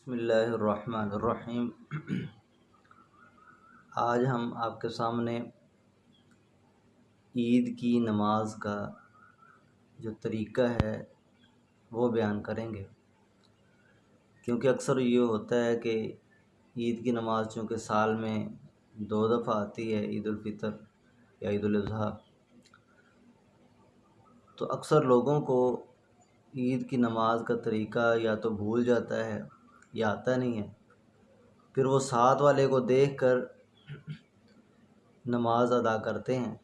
بسم اللہ الرحمن الرحیم۔ آج ہم آپ کے سامنے عید کی نماز کا جو طریقہ ہے وہ بیان کریں گے، کیونکہ اکثر یہ ہوتا ہے کہ عید کی نماز چونکہ سال میں 2 دفعہ آتی ہے، عید الفطر یا عید الاضحیٰ، تو اکثر لوگوں کو عید کی نماز کا طریقہ یا تو بھول جاتا ہے یا آتا نہیں ہے، پھر وہ ساتھ والے کو دیکھ کر نماز ادا کرتے ہیں،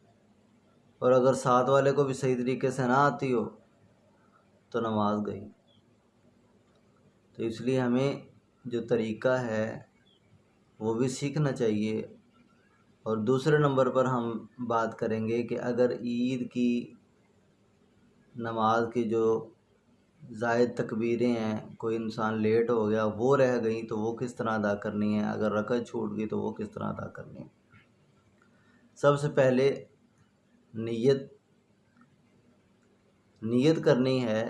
اور اگر ساتھ والے کو بھی صحیح طریقے سے نہ آتی ہو تو نماز گئی۔ تو اس لیے ہمیں جو طریقہ ہے وہ بھی سیکھنا چاہیے۔ اور دوسرے نمبر پر ہم بات کریں گے کہ اگر عید کی نماز کی جو زائد تکبیریں ہیں، کوئی انسان لیٹ ہو گیا وہ رہ گئیں تو وہ کس طرح ادا کرنی ہے، اگر رکعت چھوٹ گئی تو وہ کس طرح ادا کرنی ہے۔ سب سے پہلے نیت کرنی ہے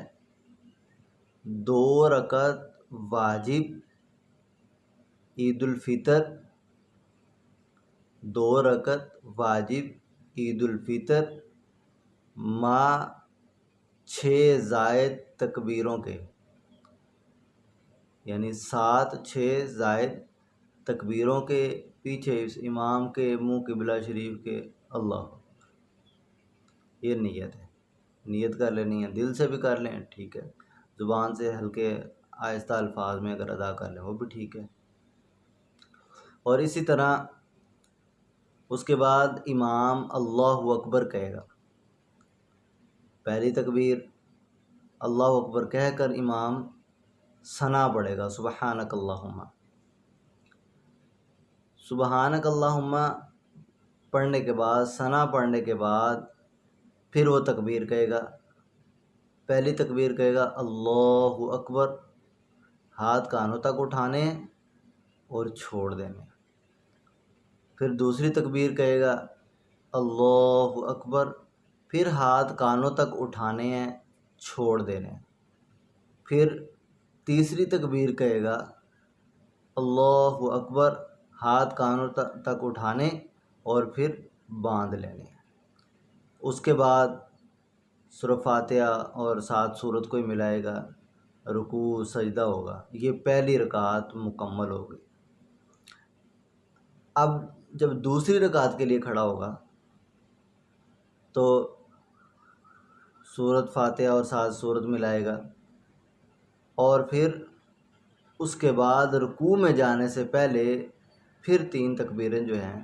2 رکعت واجب عید الفطر، 2 رکعت واجب عید الفطر مع 6 زائد تکبیروں کے، یعنی 7 6 زائد تکبیروں کے پیچھے اس امام کے منہ قبلہ شریف کے اللہ، یہ نیت ہے۔ نیت کر لینی ہے، دل سے بھی کر لیں ٹھیک ہے، زبان سے ہلکے آہستہ الفاظ میں اگر ادا کر لیں وہ بھی ٹھیک ہے۔ اور اسی طرح اس کے بعد امام اللہ اکبر کہے گا، پہلی تکبیر اللہ اکبر کہہ کر امام ثنا پڑھے گا، سبحانک اللہم، سبحانک اللہم پڑھنے کے بعد، ثنا پڑھنے کے بعد پھر وہ تکبیر کہے گا۔ پہلی تکبیر کہے گا اللہ اکبر، ہاتھ کانوں تک اٹھانے اور چھوڑ دینے۔ پھر دوسری تکبیر کہے گا اللہ اکبر، پھر ہاتھ کانوں تک اٹھانے ہیں، چھوڑ دینے۔ پھر تیسری تکبیر کہے گا اللہ اکبر، ہاتھ کانوں تک اٹھانے اور پھر باندھ لینے۔ اس کے بعد سورہ فاتحہ اور ساتھ سورت کو ہی ملائے گا، رکوع سجدہ ہوگا۔ یہ پہلی رکعت مکمل ہو گئی۔ اب جب دوسری رکعت کے لیے کھڑا ہوگا تو سورت فاتحہ اور ساتھ سورت ملائے گا، اور پھر اس کے بعد رکوع میں جانے سے پہلے پھر 3 تکبیریں جو ہیں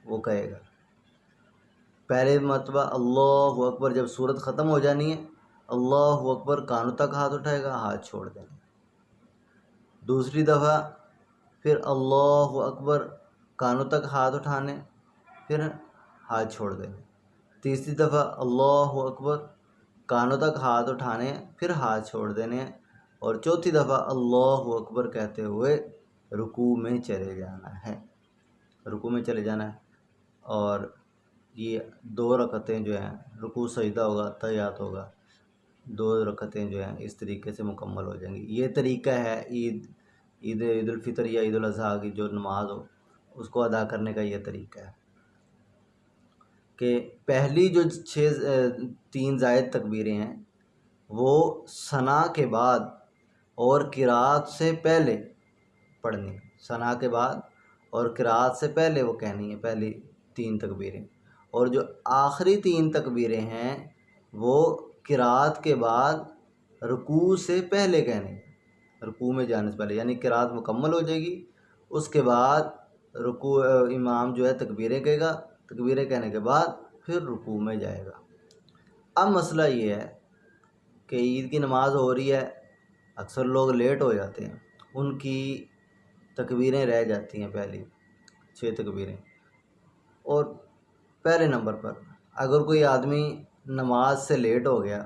وہ کہے گا۔ پہلے مرتبہ اللہ اکبر، جب سورت ختم ہو جانی ہے اللہ اکبر، کانوں تک ہاتھ اٹھائے گا، ہاتھ چھوڑ دیں گے۔ دوسری دفعہ پھر اللہ اکبر، کانوں تک ہاتھ اٹھانے، پھر ہاتھ چھوڑ دیں گے۔ تیسری دفعہ اللہ اکبر، کانوں تک ہاتھ اٹھانے پھر ہاتھ چھوڑ دینے، اور چوتھی دفعہ اللہ اکبر کہتے ہوئے رکوع میں چلے جانا ہے، رکوع میں چلے جانا ہے۔ اور یہ 2 رکعتیں جو ہیں، رکوع سجدہ ہوگا، تحیات ہوگا، 2 رکعتیں جو ہیں اس طریقے سے مکمل ہو جائیں گی۔ یہ طریقہ ہے عید الفطر یا عید الاضحیٰ کی جو نماز ہو اس کو ادا کرنے کا، یہ طریقہ ہے کہ پہلی جو 3 زائد تکبیریں ہیں وہ ثنا کے بعد اور قرات سے پہلے پڑھنی ہے، ثنا کے بعد اور قرات سے پہلے وہ کہنی ہے پہلی 3 تکبیریں، اور جو آخری 3 تکبیریں ہیں وہ قرات کے بعد رکوع سے پہلے کہنی ہے، رکوع میں جانے سے پہلے، یعنی قرات مکمل ہو جائے گی، اس کے بعد رکوع امام جو ہے تکبیریں کہے گا، تکبیریں کہنے کے بعد پھر رکوع میں جائے گا۔ اب مسئلہ یہ ہے کہ عید کی نماز ہو رہی ہے، اکثر لوگ لیٹ ہو جاتے ہیں، ان کی تکبیریں رہ جاتی ہیں، پہلی 6 تکبیریں۔ اور پہلے نمبر پر اگر کوئی آدمی نماز سے لیٹ ہو گیا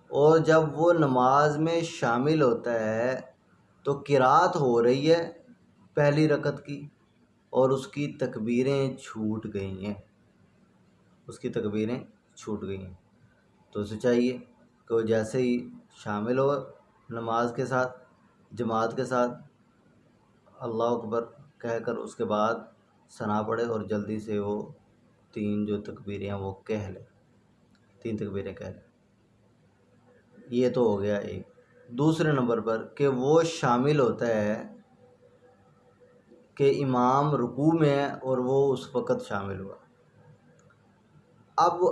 اور جب وہ نماز میں شامل ہوتا ہے تو قرات ہو رہی ہے پہلی رکعت کی، اور اس کی تکبیریں چھوٹ گئی ہیں، اس کی تکبیریں چھوٹ گئی ہیں، تو اسے چاہیے کہ وہ جیسے ہی شامل ہو نماز کے ساتھ جماعت کے ساتھ اللہ اکبر کہہ کر اس کے بعد ثنا پڑھے اور جلدی سے وہ 3 جو تکبیریں ہیں وہ کہہ لے، 3 تکبیریں کہہ لے۔ یہ تو ہو گیا ایک۔ دوسرے نمبر پر کہ وہ شامل ہوتا ہے کہ امام رکوع میں ہے اور وہ اس وقت شامل ہوا۔ اب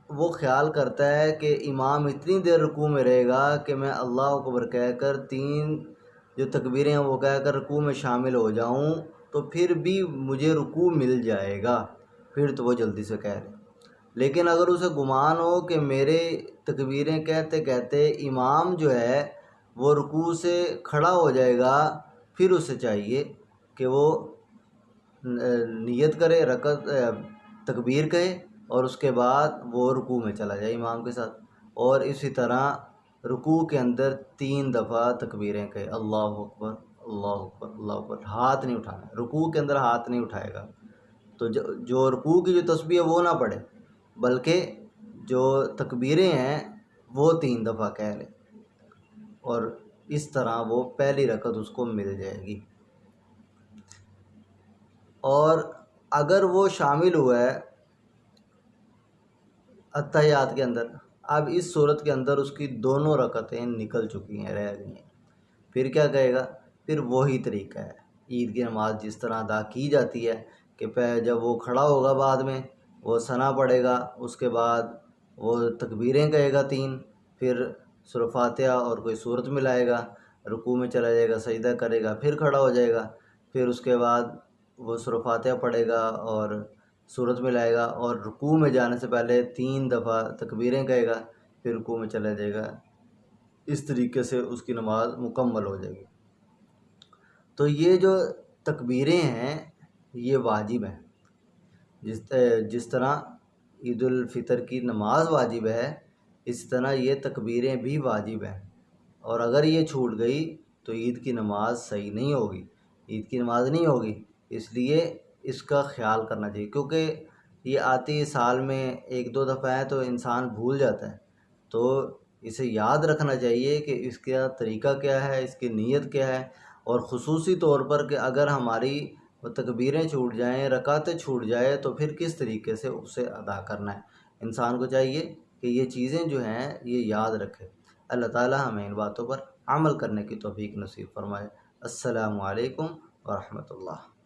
وہ خیال کرتا ہے کہ امام اتنی دیر رکوع میں رہے گا کہ میں اللہ اکبر کہہ کر 3 جو تکبیریں ہیں وہ کہہ کر رکوع میں شامل ہو جاؤں تو پھر بھی مجھے رکوع مل جائے گا، پھر تو وہ جلدی سے کہہ لے۔ لیکن اگر اسے گمان ہو کہ میرے تکبیریں کہتے کہتے امام جو ہے وہ رکوع سے کھڑا ہو جائے گا، پھر اسے چاہیے کہ وہ نیت کرے، تکبیر کہے اور اس کے بعد وہ رکوع میں چلا جائے امام کے ساتھ، اور اسی طرح رکوع کے اندر 3 دفعہ تکبیریں کہے، اللہ اکبر اللہ اکبر اللہ اکبر۔ ہاتھ نہیں اٹھانا، رکوع کے اندر ہاتھ نہیں اٹھائے گا، تو جو رکوع کی جو تسبیح ہے وہ نہ پڑھے، بلکہ جو تکبیریں ہیں وہ 3 دفعہ کہہ لے، اور اس طرح وہ پہلی رکعت اس کو مل جائے گی۔ اور اگر وہ شامل ہوا ہے اتحیات کے اندر، اب اس صورت کے اندر اس کی دونوں رکعتیں نکل چکی ہیں، رہ گئی ہیں، پھر کیا کہے گا؟ پھر وہی طریقہ ہے عید کی نماز جس طرح ادا کی جاتی ہے کہ جب وہ کھڑا ہوگا بعد میں وہ ثنا پڑھے گا، اس کے بعد وہ تکبیریں کہے گا 3، پھر سورہ فاتحہ اور کوئی صورت ملائے گا، رکوع میں چلا جائے گا، سجدہ کرے گا، پھر کھڑا ہو جائے گا، پھر اس کے بعد وہ سورہ فاتحہ پڑھے گا اور صورت ملائے گا، اور رکوع میں جانے سے پہلے 3 دفعہ تکبیریں کہے گا، پھر رکوع میں چلا جائے گا۔ اس طریقے سے اس کی نماز مکمل ہو جائے گی۔ تو یہ جو تکبیریں ہیں یہ واجب ہیں، جس طرح عید الفطر کی نماز واجب ہے، اس طرح یہ تکبیریں بھی واجب ہیں، اور اگر یہ چھوٹ گئی تو عید کی نماز صحیح نہیں ہوگی، عید کی نماز نہیں ہوگی۔ اس لیے اس کا خیال کرنا چاہیے، کیونکہ یہ آتی سال میں 1-2 دفعہ ہے تو انسان بھول جاتا ہے، تو اسے یاد رکھنا چاہیے کہ اس کا طریقہ کیا ہے، اس کی نیت کیا ہے، اور خصوصی طور پر کہ اگر ہماری تکبیریں چھوٹ جائیں، رکعتیں چھوٹ جائیں تو پھر کس طریقے سے اسے ادا کرنا ہے۔ انسان کو چاہیے کہ یہ چیزیں جو ہیں یہ یاد رکھے۔ اللہ تعالی ہمیں ان باتوں پر عمل کرنے کی توفیق نصیب فرمائے۔ السلام علیکم ورحمۃ اللہ۔